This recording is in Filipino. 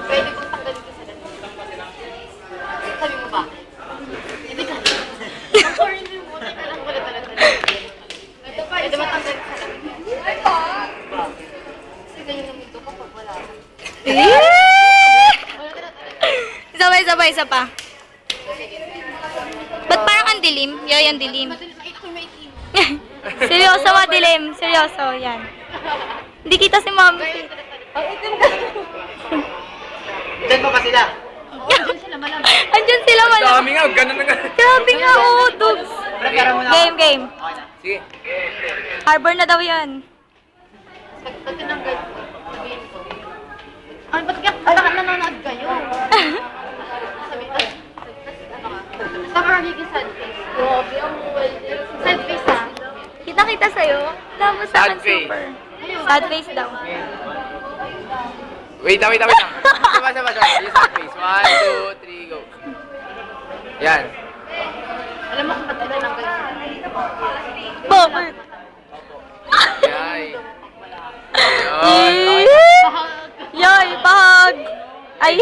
Pwede kong tanggalin ko sa dati. Sabi mo ba? Hindi ka. Sorry, hindi mo. Teka lang, wala talaga. Pwede matanggalin sa dati. Kasi ganyan naman ito kapag wala. Sabay, isa pa. Ba't parang ang dilim? Yoy, ang dilim. Ako may team. Seryoso, madilim. Seryoso, yan. Hindi kita si Mami. Ang itim ka. Diyan pa ba sila? Diyan sila malamang. Andyan sila wala. Dami nga, ganun na ganun. Grabe nga, oo, dudes. Prepare muna ako. Game. Okay na. Sige. Harbor na daw yan. Pag tinanggal ko, sabihin ko. Ay, ba't nanonood kayo? Sabi, ano ka? Saka magiging sad face. Grabe, ang sad face ha. Kita-kita sa'yo. Tapos sa akin Sad face. super. Sad face daw. Wait lang. Sama. Use that face. 1, 2, 3, go. Yan. Alam mo kung ba't tinanggal ko? Bakit? Yay. Yun. Yoy, bahag. Ay!